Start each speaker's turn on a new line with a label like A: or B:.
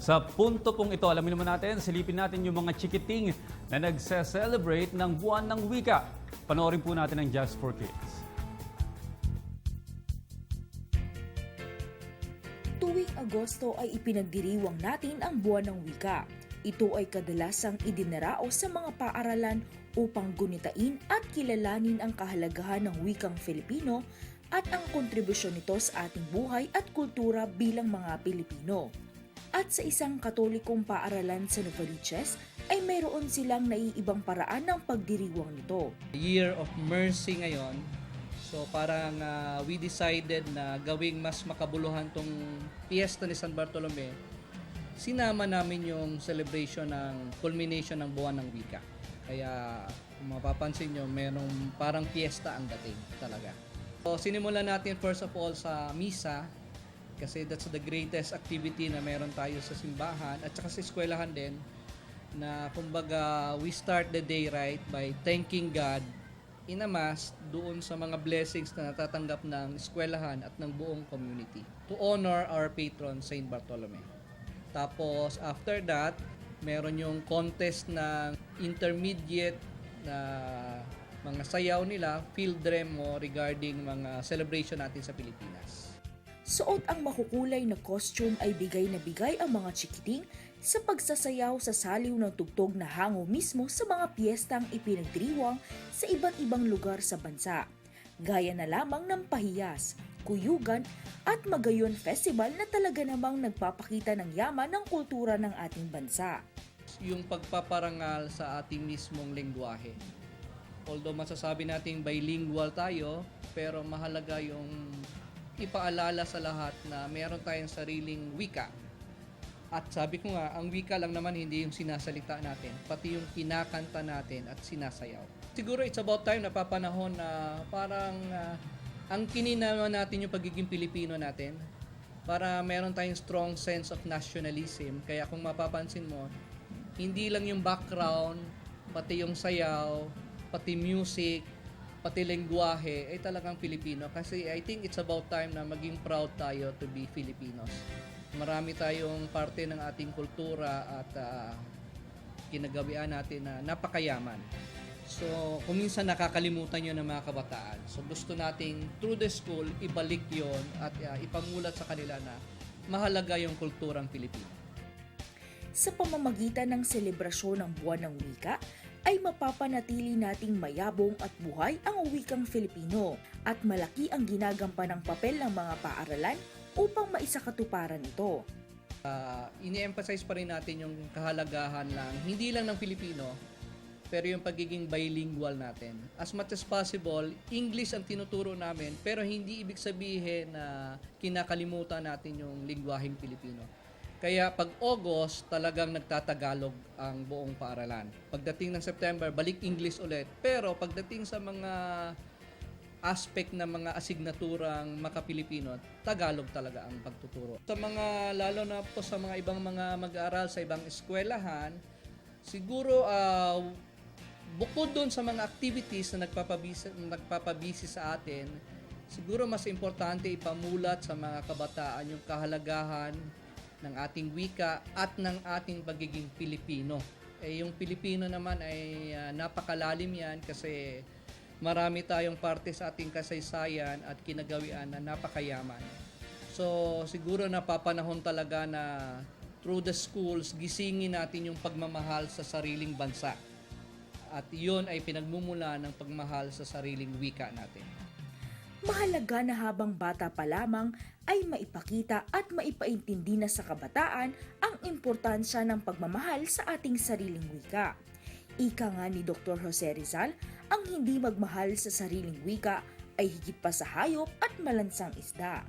A: Sa punto pong ito, alamin naman natin, silipin natin yung mga chikiting na nagse-celebrate ng buwan ng wika. Panoorin po natin ang Just for Kids.
B: Tuwing Agosto ay ipinagdiriwang natin ang buwan ng wika. Ito ay kadalasang idinarao sa mga paaralan upang gunitain at kilalanin ang kahalagahan ng wikang Filipino at ang kontribusyon nito sa ating buhay at kultura bilang mga Pilipino. At sa isang katolikong paaralan sa Novaliches ay mayroon silang naiibang paraan ng pagdiriwang nito.
C: Year of Mercy ngayon. So parang we decided na gawing mas makabuluhan tong piyesta ni San Bartolome. Sinama namin yung celebration ng culmination ng buwan ng wika. Kaya kung mapapansin nyo, merong parang piyesta ang dating talaga. So sinimulan natin first of all sa misa kasi that's the greatest activity na meron tayo sa simbahan at saka sa eskwelahan din na kumbaga we start the day right by thanking God in a mass doon sa mga blessings na natatanggap ng eskwelahan at ng buong community to honor our patron Saint Bartolome. Tapos after that, meron yung contest ng intermediate na mga sayaw nila, field demo regarding mga celebration natin sa Pilipinas.
B: Suot ang makukulay na costume ay bigay na bigay ang mga chikiting sa pagsasayaw sa saliw ng tugtog na hango mismo sa mga piyestang ipinagdiriwang sa iba't ibang lugar sa bansa. Gaya na lamang ng pahiyas, kuyugan at Magayon Festival na talaga namang nagpapakita ng yaman ng kultura ng ating bansa.
C: Yung pagpaparangal sa ating mismong lengguwahe. Although masasabi natin bilingual tayo, pero mahalaga yung ipaalala sa lahat na meron tayong sariling wika. At sabi ko nga, ang wika lang naman hindi yung sinasalita natin, pati yung kinakanta natin at sinasayaw. Siguro it's about time na papanahon na parang angkinin naman natin yung pagiging Pilipino natin para meron tayong strong sense of nationalism. Kaya kung mapapansin mo, hindi lang yung background, pati yung sayaw, pati music, pati lengguwahe ay talagang Pilipino kasi I think it's about time na maging proud tayo to be Filipinos. Marami tayong parte ng ating kultura at kinagawian natin na napakayaman. So, kung minsan nakakalimutan yun ng mga kabataan. So, gusto nating through the school, ibalik yon at ipamulat sa kanila na mahalaga yung kulturang Pilipino.
B: Sa pamamagitan ng selebrasyon ng buwan ng wika, ay mapapanatili nating mayabong at buhay ang wikang Filipino at malaki ang ginagampan ng papel ng mga paaralan upang maisakatuparan ito.
C: Ini-emphasize pa rin natin yung kahalagahan lang, hindi lang ng Filipino, pero yung pagiging bilingual natin. As much as possible, English ang tinuturo namin, pero hindi ibig sabihin na kinakalimutan natin yung lingwaheng Pilipino. Kaya pag August, talagang nagtatagalog ang buong paaralan. Pagdating ng September, balik English ulit. Pero pagdating sa mga aspect ng mga asignaturang maka-Pilipino, Tagalog talaga ang pagtuturo. Sa mga, lalo na po sa mga ibang mga mag-aaral sa ibang eskwelahan, siguro bukod doon sa mga activities na nagpapabisi sa atin, siguro mas importante ipamulat sa mga kabataan yung kahalagahan ng ating wika at ng ating pagiging Pilipino. Yung Pilipino naman ay napakalalim yan kasi marami tayong parte sa ating kasaysayan at kinagawian na napakayaman. So siguro napapanahon talaga na through the schools, gisingin natin yung pagmamahal sa sariling bansa. At yun ay pinagmumula ng pagmahal sa sariling wika natin.
B: Mahalaga na habang bata pa lamang ay maipakita at maipaintindi na sa kabataan ang importansya ng pagmamahal sa ating sariling wika. Ika nga ni Dr. Jose Rizal, ang hindi magmahal sa sariling wika ay higit pa sa hayop at malansang isda.